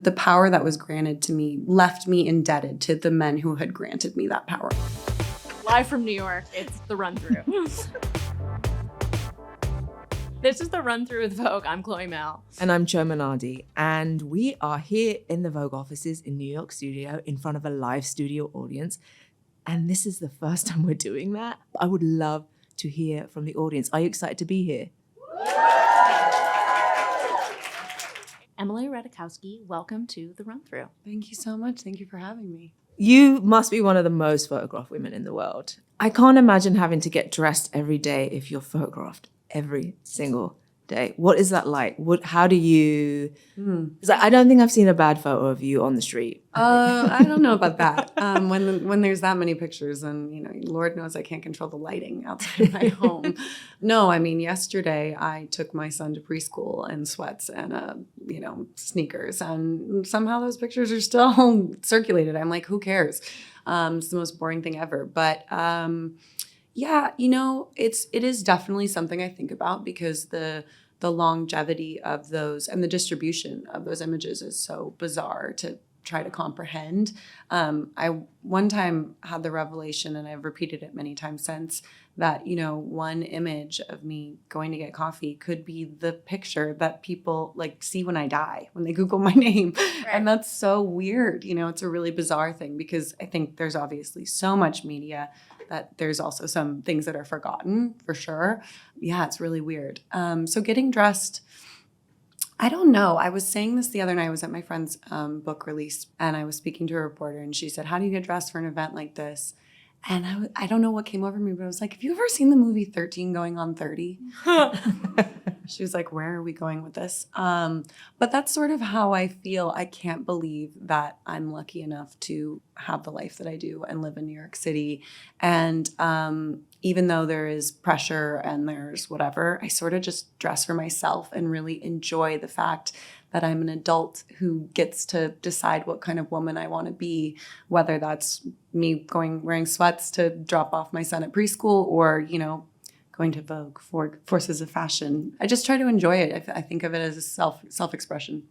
The power that was granted to me left me indebted to the men who had granted me that power. Live from New York, it's The Run Through. This is The Run Through with Vogue. I'm Chloe Mel. And I'm Jo Minardi. And we are here in the Vogue offices in New York studio in front of a live studio audience. And this is the first time we're doing that. I would love to hear from the audience. Are you excited to be here? Emily Ratajkowski, welcome to The Run Through. Thank you so much. Thank you for having me. You must be one of the most photographed women in the world. I can't imagine having to get dressed every day if you're photographed every single day. What is that like? How do you... I don't think I've seen a bad photo of you on the street. I don't know about that. When there's that many pictures, and Lord knows I can't control the lighting outside my home. No, I mean, yesterday I took my son to preschool in sweats and sneakers, and somehow those pictures are still circulated. I'm like, who cares? It's the most boring thing ever. But yeah, it is definitely something I think about because the longevity of those and the distribution of those images is so bizarre to try to comprehend. I one time had the revelation, and I've repeated it many times since, that, one image of me going to get coffee could be the picture that people see when I die, when they Google my name. Right. And that's so weird. It's a really bizarre thing because I think there's obviously so much media that there's also some things that are forgotten, for sure. Yeah, it's really weird. So getting dressed, I don't know. I was saying this the other night. I was at my friend's book release, and I was speaking to a reporter, and she said, how do you get dressed for an event like this? And I don't know what came over me, but I was like, have you ever seen the movie 13 Going on 30? She was like, where are we going with this? But that's sort of how I feel. I can't believe that I'm lucky enough to have the life that I do and live in New York City. And even though there is pressure and there's whatever, I sort of just dress for myself and really enjoy the fact that I'm an adult who gets to decide what kind of woman I want to be, whether that's me wearing sweats to drop off my son at preschool or, going to Vogue for Forces of Fashion. I just try to enjoy it. I think of it as a self-expression.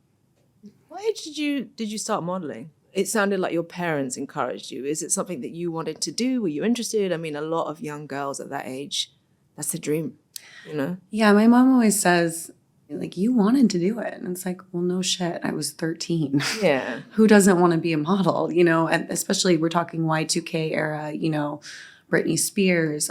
What age did you start modeling? It sounded like your parents encouraged you. Is it something that you wanted to do? Were you interested? I mean, a lot of young girls at that age, that's the dream, Yeah, my mom always says, you wanted to do it. And it's like, well, no shit. I was 13. Yeah. Who doesn't want to be a model, and especially we're talking Y2K era, Britney Spears,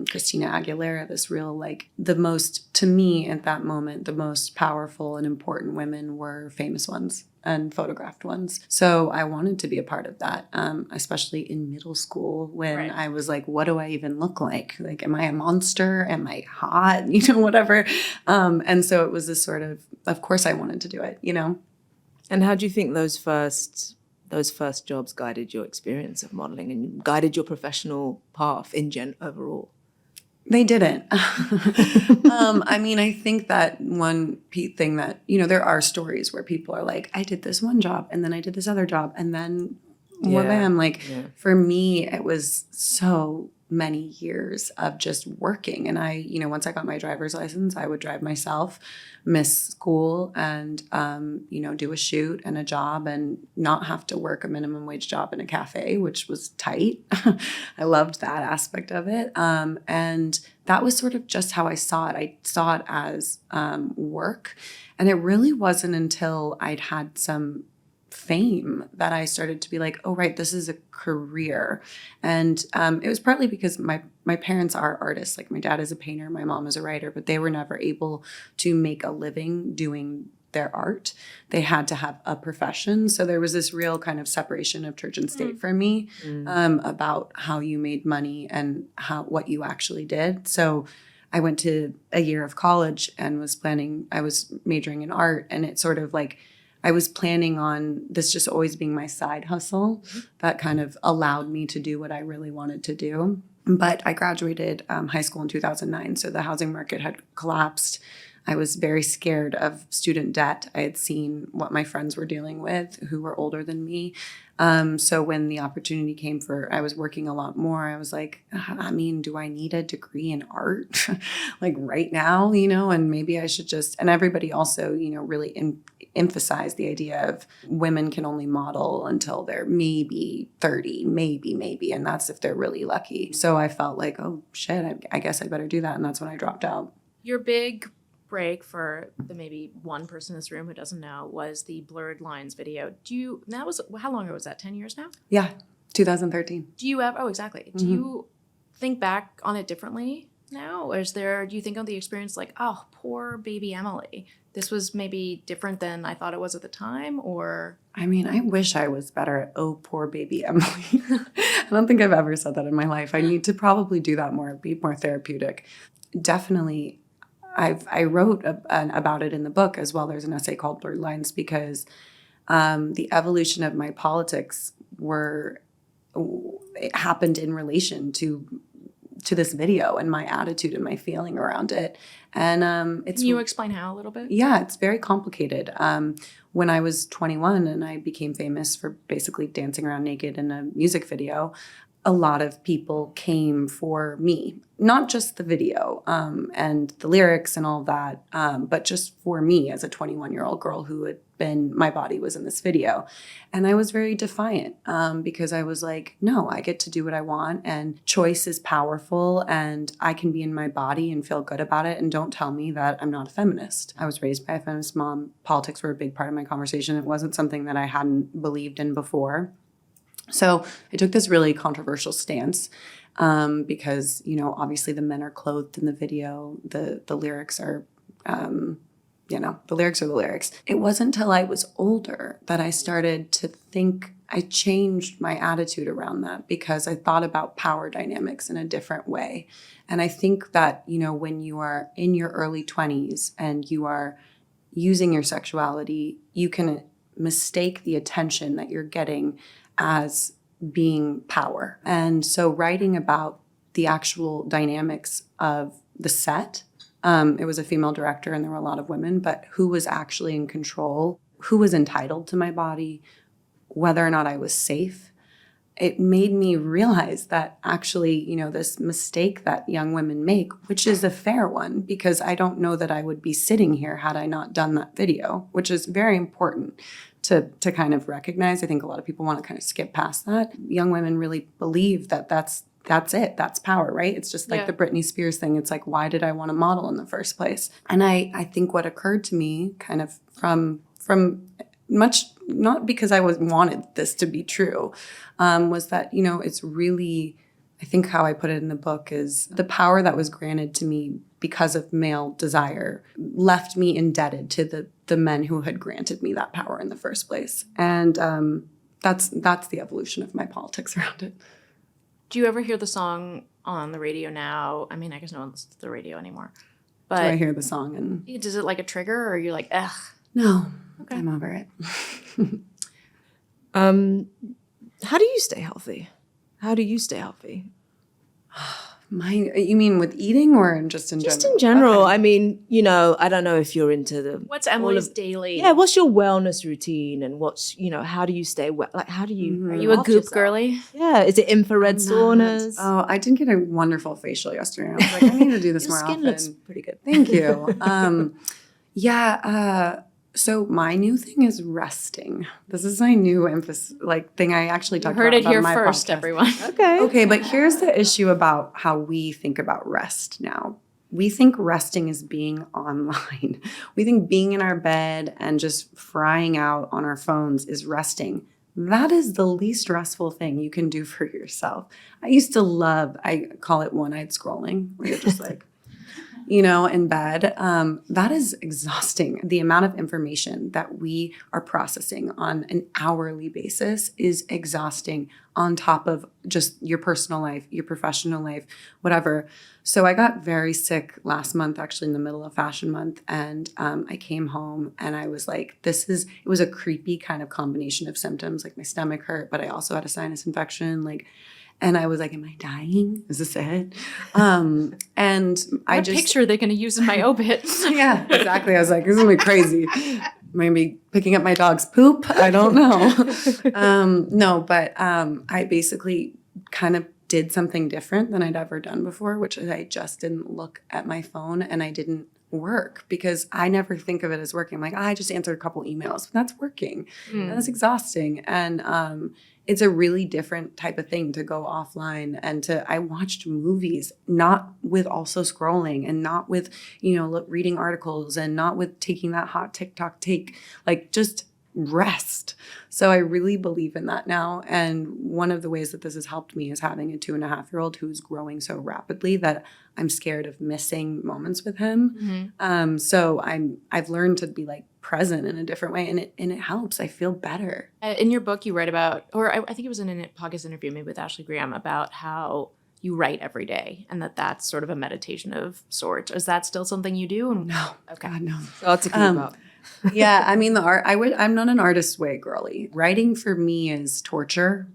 Christina Aguilera, this real, the most, to me at that moment, the most powerful and important women were famous ones and photographed ones. So I wanted to be a part of that, especially in middle school when right. I was like, what do I even look like? Am I a monster? Am I hot? Whatever. And so it was this sort of course I wanted to do it, And how do you think those first jobs guided your experience of modeling and guided your professional path overall? They didn't. I think that one thing that, there are stories where people are like, I did this one job and then I did this other job and then bam. For me, it was so many years of just working. And I, once I got my driver's license, I would drive myself, miss school and, do a shoot and a job and not have to work a minimum wage job in a cafe, which was tight. I loved that aspect of it. And that was sort of just how I saw it. I saw it as work. And it really wasn't until I'd had some fame that I started to be like, oh, right, this is a career. And it was partly because my parents are artists. My dad is a painter, my mom is a writer, but they were never able to make a living doing their art. They had to have a profession. So there was this real kind of separation of church and state for me about how you made money and what you actually did. So I went to a year of college and I was majoring in art, and it sort of I was planning on this just always being my side hustle that kind of allowed me to do what I really wanted to do. But I graduated high school in 2009, so the housing market had collapsed. I was very scared of student debt. I had seen what my friends were dealing with who were older than me. So when the opportunity came I was working a lot more, I was like, I mean, do I need a degree in art like right now, and maybe I should and everybody also, really emphasized the idea of women can only model until they're maybe 30, maybe. And that's if they're really lucky. So I felt like, oh shit, I guess I better do that. And that's when I dropped out. Your big break, for the maybe one person in this room who doesn't know, was the Blurred Lines video. How long ago was that? 10 years now? Yeah, 2013. Do you ever, exactly. Do you think back on it differently now? Or do you think on the experience like, oh, poor baby Emily, this was maybe different than I thought it was at the time? Or I mean, I wish I was better at, oh, poor baby Emily. I don't think I've ever said that in my life. I need to probably do that more, be more therapeutic. Definitely, I wrote about it in the book as well. There's an essay called Blurred Lines because the evolution of my politics it happened in relation to this video and my attitude and my feeling around it. And can you explain how a little bit? Yeah, it's very complicated. When I was 21 and I became famous for basically dancing around naked in a music video, a lot of people came for me, not just the video and the lyrics and all that, but just for me as a 21-year-old girl who my body was in this video. And I was very defiant because I was like, no, I get to do what I want and choice is powerful and I can be in my body and feel good about it. And don't tell me that I'm not a feminist. I was raised by a feminist mom. Politics were a big part of my conversation. It wasn't something that I hadn't believed in before. So I took this really controversial stance because, obviously the men are clothed in the video. The lyrics are, the lyrics are the lyrics. It wasn't until I was older that I started to think, I changed my attitude around that because I thought about power dynamics in a different way. And I think that, when you are in your early 20s and you are using your sexuality, you can mistake the attention that you're getting as being power. And so writing about the actual dynamics of the set, it was a female director and there were a lot of women, but who was actually in control, who was entitled to my body, whether or not I was safe, it made me realize that actually, this mistake that young women make, which is a fair one, because I don't know that I would be sitting here had I not done that video, which is very important to kind of recognize. I think a lot of people want to kind of skip past that. Young women really believe that that's it. That's power, right? It's just like the Britney Spears thing. It's like, why did I want to model in the first place? And I think what occurred to me kind of from much, not because I wanted this to be true, was that, it's really, I think how I put it in the book is the power that was granted to me because of male desire left me indebted to the men who had granted me that power in the first place. And that's the evolution of my politics around it. Do you ever hear the song on the radio now? I mean, I guess no one listens to the radio anymore. But Do I hear the song and... Does it like a trigger or you're like, ugh? No, okay. I'm over it. How do you stay healthy? You mean with eating or just in general? Just in general. Okay. I mean, I don't know if you're into the... What's Emily's daily? Yeah, what's your wellness routine and what's, how do you stay well? Like, how do you... Are you a goop girly? Yeah. Is it infrared saunas? Oh, I did get a wonderful facial yesterday. I was like, I need to do this more often. Your skin looks pretty good. Thank you. So my new thing is resting. This is my new thing I actually talked about. Heard it here my first, podcast. Everyone. Okay, but here's the issue about how we think about rest now. We think resting is being online. We think being in our bed and just frying out on our phones is resting. That is the least restful thing you can do for yourself. I call it one-eyed scrolling, where you're just like, in bed. That is exhausting. The amount of information that we are processing on an hourly basis is exhausting on top of just your personal life, your professional life, whatever. So I got very sick last month, actually in the middle of Fashion Month. And I came home and I was like, it was a creepy kind of combination of symptoms. Like my stomach hurt, but I also had a sinus infection. And I was like, am I dying? Is this it? And What picture are they going to use in my obit? Yeah, exactly. I was like, this is going to be crazy. Maybe picking up my dog's poop. I don't know. No, but I basically kind of did something different than I'd ever done before, which is I just didn't look at my phone and I didn't work because I never think of it as working. I'm like, I just answered a couple emails. That's working. And that's exhausting. And it's a really different type of thing to go offline and I watched movies, not with also scrolling and not with, reading articles and not with taking that hot TikTok take, like just rest. So I really believe in that now. And one of the ways that this has helped me is having a 2.5-year-old who's growing so rapidly that I'm scared of missing moments with him. So I've learned to be like present in a different way, and it helps. I feel better. In your book, you write about, or I think it was in a podcast interview maybe with Ashley Graham, about how you write every day and that's sort of a meditation of sorts. Is that still something you do? No. Okay. God, no. Lots to keep up. Yeah, I mean, I'm not an artist way girly. Writing for me is torture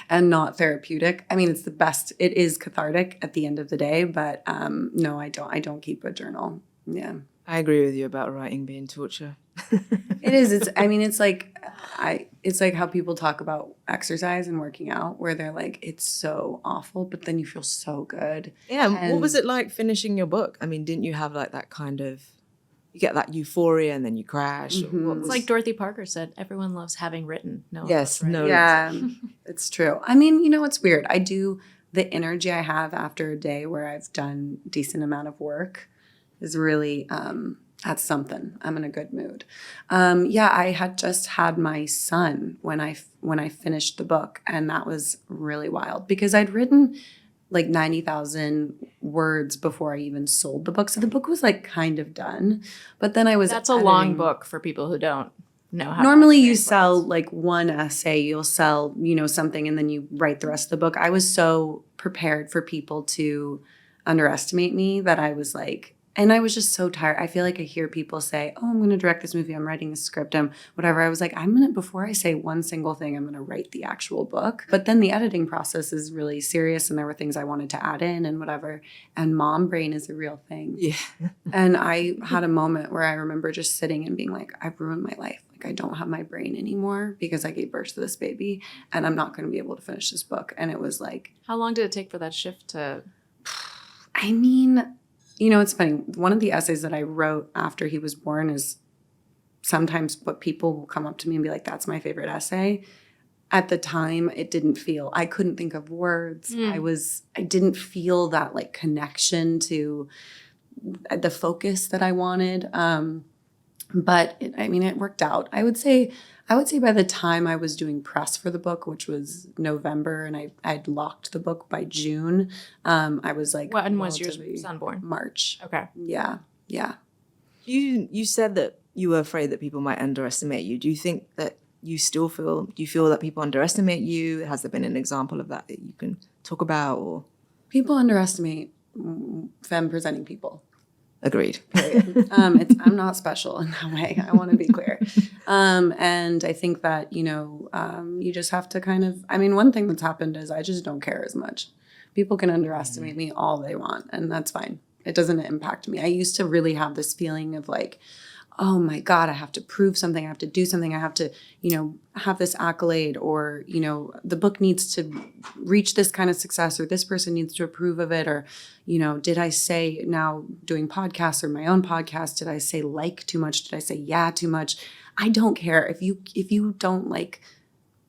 and not therapeutic. I mean, it's the best. It is cathartic at the end of the day, but no, I don't keep a journal. Yeah. I agree with you about writing being torture. It is. It's like how people talk about exercise and working out, where they're like, it's so awful, but then you feel so good. Yeah. And what was it like finishing your book? I mean, didn't you have like that kind of, you get that euphoria and then you crash? It's like Dorothy Parker said, everyone loves having written. No. Yes. No. Yeah, it's true. I mean, it's weird. I do, the energy I have after a day where I've done a decent amount of work is really, that's something. I'm in a good mood. Yeah, I had just had my son when I finished the book, and that was really wild because I'd written like 90,000 words before I even sold the book. So the book was like kind of done, but then I was That's a long book for people who don't know how. Normally you sell like one essay, you'll sell, something, and then you write the rest of the book. I was so prepared for people to underestimate me that I was like, and I was just so tired. I feel like I hear people say, oh, I'm going to direct this movie. I'm writing a script. Whatever. I was like, before I say one single thing, I'm going to write the actual book. But then the editing process is really serious. And there were things I wanted to add in and whatever. And mom brain is a real thing. Yeah. And I had a moment where I remember just sitting and being like, I've ruined my life. Like I don't have my brain anymore because I gave birth to this baby and I'm not going to be able to finish this book. And it was like. How long did it take for that shift to? I mean, it's funny. One of the essays that I wrote after he was born is sometimes what people will come up to me and be like, that's my favorite essay. At the time, I couldn't think of words. I didn't feel that like connection to the focus that I wanted. But it worked out. I would say by the time I was doing press for the book, which was November, and I'd locked the book by June, I was like, when was your son born? March. Okay. Yeah. You said that you were afraid that people might underestimate you. Do you think that do you feel that people underestimate you? Has there been an example of that you can talk about? Or people underestimate femme presenting people. Agreed. I'm not special in that way. I want to be clear. And I think that, you just have to kind of, one thing that's happened is I just don't care as much. People can underestimate me all they want, and that's fine. It doesn't impact me. I used to really have this feeling of like, oh my God, I have to prove something. I have to do something. I have to, have this accolade, or, the book needs to reach this kind of success, or this person needs to approve of it. Or, did I say, now doing podcasts or my own podcast, did I say like too much? Did I say yeah too much? I don't care. If you don't like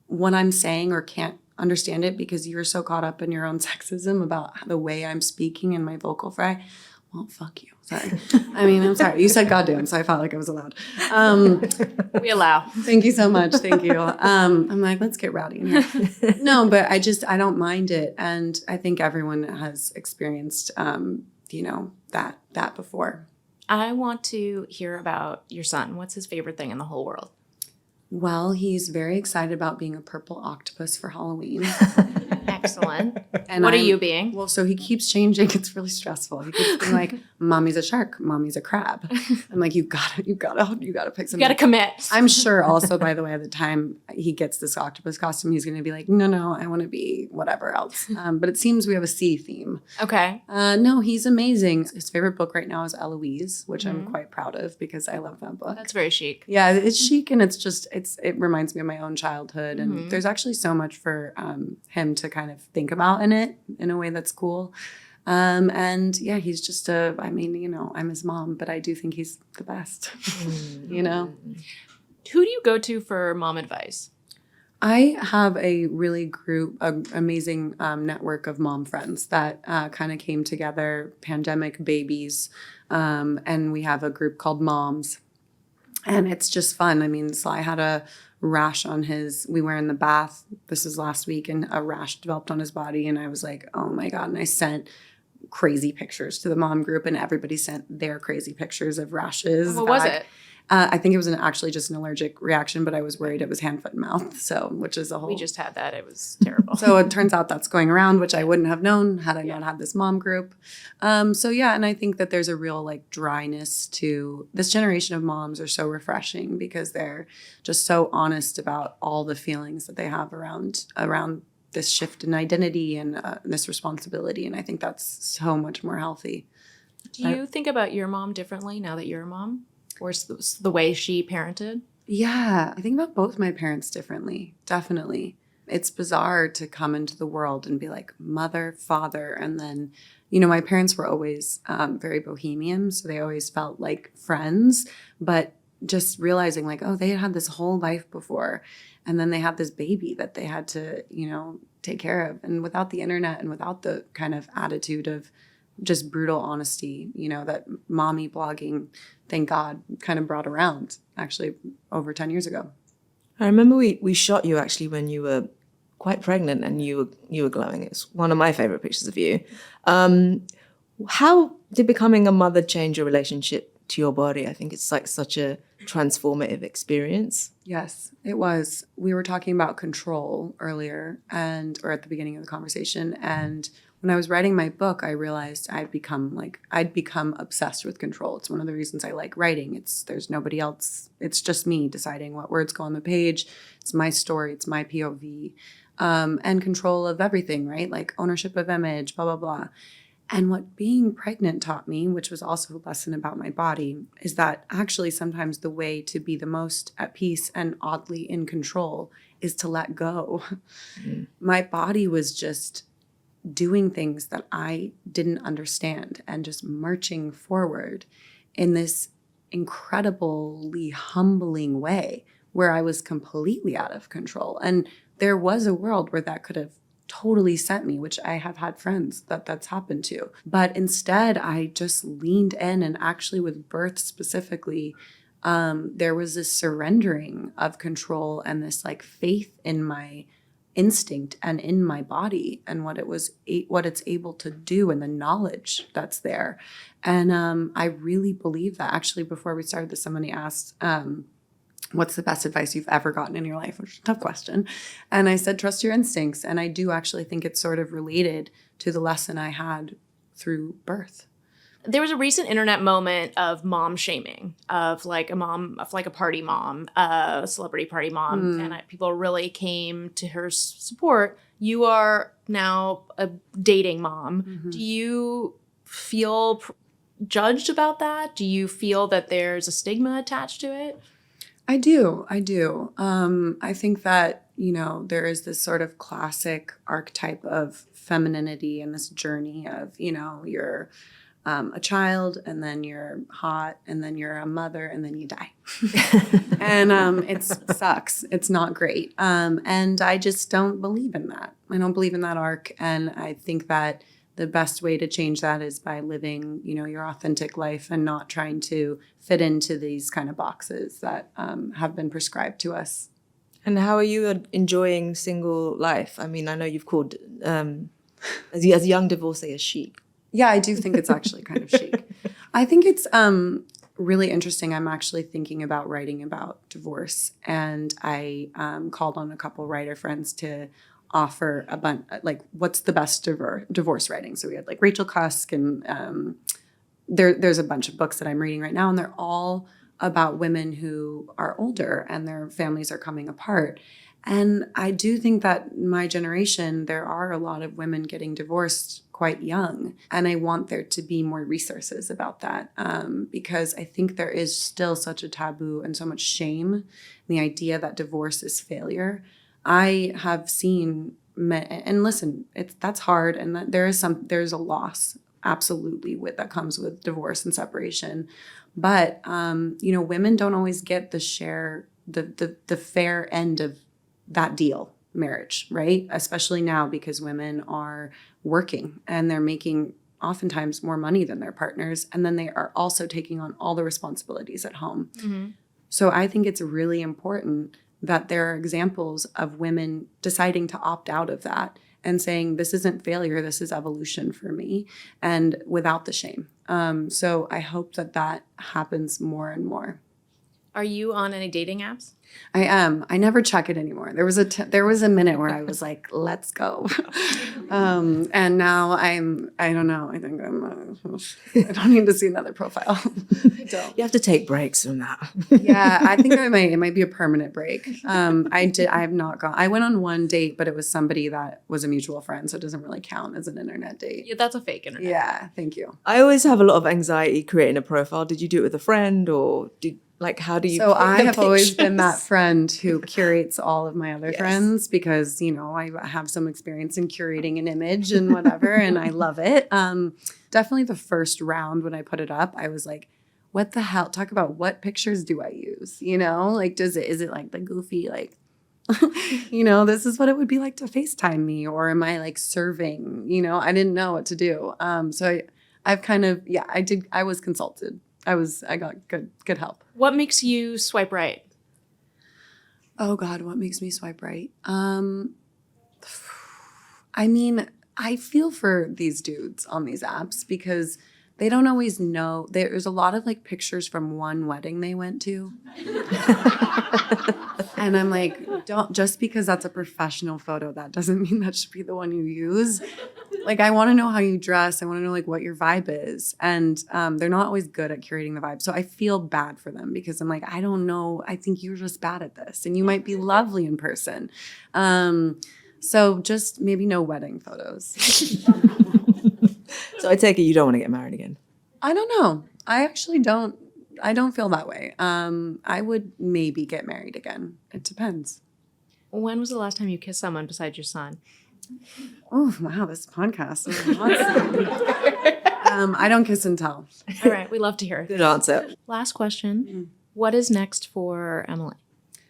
what I'm saying or can't understand it because you're so caught up in your own sexism about the way I'm speaking and my vocal fry, well, fuck you. Sorry. I'm sorry. You said goddamn, so I felt like I was allowed. We allow. Thank you so much. Thank you. I'm like, let's get rowdy in here. No, but I don't mind it. And I think everyone has experienced, that before. I want to hear about your son. What's his favorite thing in the whole world? Well, he's very excited about being a purple octopus for Halloween. Excellent. And What are you being? Well, so he keeps changing. It's really stressful. He keeps being like, "Mommy's a shark. Mommy's a crab." I'm like, you gotta pick something. You got to commit. I'm sure also, by the way, at the time he gets this octopus costume, he's going to be like, no, I want to be whatever else. But it seems we have a sea theme. Okay. No, he's amazing. His favorite book right now is Eloise, which I'm quite proud of because I love that book. That's very chic. Yeah, it's chic and it reminds me of my own childhood. And there's actually so much for him to kind of think about in it in a way that's cool. And yeah, he's just I'm his mom, but I do think he's the best, you know? Who do you go to for mom advice? I have a really amazing network of mom friends that kind of came together, pandemic babies. And we have a group called Moms. And it's just fun. I mean, Sly had a rash on we were in the bath. This was last week, and a rash developed on his body. And I was like, oh my God. And I sent crazy pictures to the mom group, and everybody sent their crazy pictures of rashes. What was it? I think it was actually just an allergic reaction, but I was worried it was hand, foot, and mouth. So, which is a whole. We just had that. It was terrible. So it turns out that's going around, which I wouldn't have known had I not had this mom group. So yeah, and I think that there's a real like dryness to this generation of moms are so refreshing because they're just so honest about all the feelings that they have around this shift in identity and this responsibility. And I think that's so much more healthy. Do you think about your mom differently now that you're a mom? Or the way she parented? Yeah, I think about both my parents differently, definitely. It's bizarre to come into the world and be like mother, father, and then, my parents were always very bohemian, so they always felt like friends, but just realizing like, oh, they had this whole life before, and then they had this baby that they had to, take care of. And without the internet and without the kind of attitude of just brutal honesty, that mommy blogging, thank God, kind of brought around actually over 10 years ago. I remember we shot you actually when you were quite pregnant and you were glowing. It's one of my favorite pictures of you. How did becoming a mother change your relationship to your body? I think it's like such a transformative experience. Yes, it was. We were talking about control earlier or at the beginning of the conversation. And when I was writing my book, I realized I'd become obsessed with control. It's one of the reasons I like writing. There's nobody else. It's just me deciding what words go on the page. It's my story. It's my POV, and control of everything, right? Like ownership of image, blah, blah, blah. And what being pregnant taught me, which was also a lesson about my body, is that actually sometimes the way to be the most at peace and oddly in control is to let go. My body was just doing things that I didn't understand and just marching forward in this incredibly humbling way where I was completely out of control. And there was a world where that could have totally sent me, which I have had friends that's happened to. But instead, I just leaned in, and actually with birth specifically, there was this surrendering of control and this like faith in my instinct and in my body and what it's able to do and the knowledge that's there. And I really believe that. Actually, before we started this, somebody asked, what's the best advice you've ever gotten in your life? Which is a tough question. And I said, trust your instincts. And I do actually think it's sort of related to the lesson I had through birth. There was a recent internet moment of mom shaming, of like a party mom, a celebrity party mom, and people really came to her support. You are now a dating mom. Mm-hmm. Do you feel judged about that? Do you feel that there's a stigma attached to it? I do. I think that, there is this sort of classic archetype of femininity and this journey of, you're a child, and then you're hot, and then you're a mother, and then you die. And it sucks. It's not great. And I just don't believe in that. I don't believe in that arc. And I think that the best way to change that is by living, your authentic life and not trying to fit into these kind of boxes that have been prescribed to us. And how are you enjoying single life? I mean, I know you've called as a young divorcee a chic. Yeah, I do think it's actually kind of chic. I think it's really interesting. I'm actually thinking about writing about divorce, and I called on a couple writer friends to offer a bunch, like what's the best divorce writing. So we had like Rachel Cusk, and there's a bunch of books that I'm reading right now, and they're all about women who are older and their families are coming apart. And I do think that my generation, there are a lot of women getting divorced quite young. And I want there to be more resources about that, because I think there is still such a taboo and so much shame in the idea that divorce is failure. I have seen and listen, that's hard, and that there's a loss absolutely that comes with divorce and separation. But women don't always get the fair end of that deal, marriage, right? Especially now, because women are working and they're making oftentimes more money than their partners, and then they are also taking on all the responsibilities at home. Mm-hmm. So I think it's really important that there are examples of women deciding to opt out of that and saying, this isn't failure, this is evolution for me, and without the shame. So I hope that happens more and more. Are you on any dating apps? I am. I never check it anymore. There was a minute where I was like, let's go. And now I don't know. I think I don't need to see another profile. I don't. You have to take breaks from that. Yeah, I think it might be a permanent break. I have not gone. I went on one date, but it was somebody that was a mutual friend, so it doesn't really count as an internet date. Yeah, that's a fake internet. Yeah, thank you. I always have a lot of anxiety creating a profile. Did you do it with a friend, or how do you? So I have always been that friend who curates all of my other friends, because, I have some experience in curating an image and whatever, and I love it. Definitely the first round when I put it up, I was like, what the hell? Talk about what pictures do I use? Like, is it like the goofy, like, this is what it would be like to FaceTime me, or am I like serving? I didn't know what to do. So I've kind of, I was consulted. I got good help. What makes you swipe right? Oh God, what makes me swipe right? I mean, I feel for these dudes on these apps, because they don't always know. There's a lot of like pictures from one wedding they went to. And I'm like, don't, just because that's a professional photo, that doesn't mean that should be the one you use. Like, I want to know how you dress. I want to know like what your vibe is. And they're not always good at curating the vibe. So I feel bad for them, because I'm like, I don't know. I think you're just bad at this, and you might be lovely in person. So just maybe no wedding photos. So I take it you don't want to get married again. I don't know. I actually don't. I don't feel that way. I would maybe get married again. It depends. When was the last time you kissed someone besides your son? Oh, wow, this podcast. I don't kiss and tell. All right, we love to hear it. Good answer. Last question. Mm-hmm. What is next for Emily?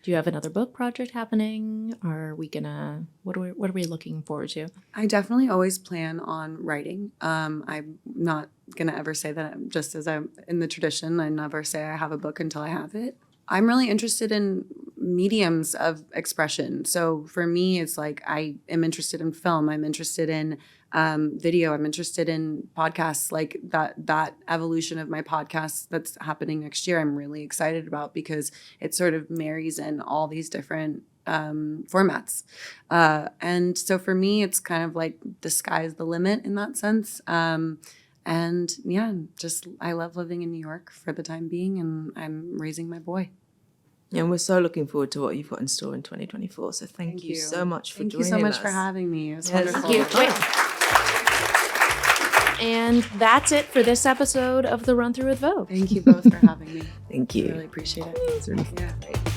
Do you have another book project happening? Are we gonna, what are we looking forward to? I definitely always plan on writing. I'm not gonna ever say that, just as I'm in the tradition, I never say I have a book until I have it. I'm really interested in mediums of expression. So for me, it's like I am interested in film. I'm interested in video. I'm interested in podcasts, like that evolution of my podcast that's happening next year. I'm really excited about, because it sort of marries in all these different formats. And so for me, it's kind of like the sky's the limit in that sense. And yeah, just I love living in New York for the time being, and I'm raising my boy. Yeah, and we're so looking forward to what you've got in store in 2024. So thank you so much for joining us. Thank you so much for having me. It was wonderful. Thank you. Wait. And that's it for this episode of The Run Through with Vogue. Thank you both for having me. Thank you. I really appreciate it. It's really Great.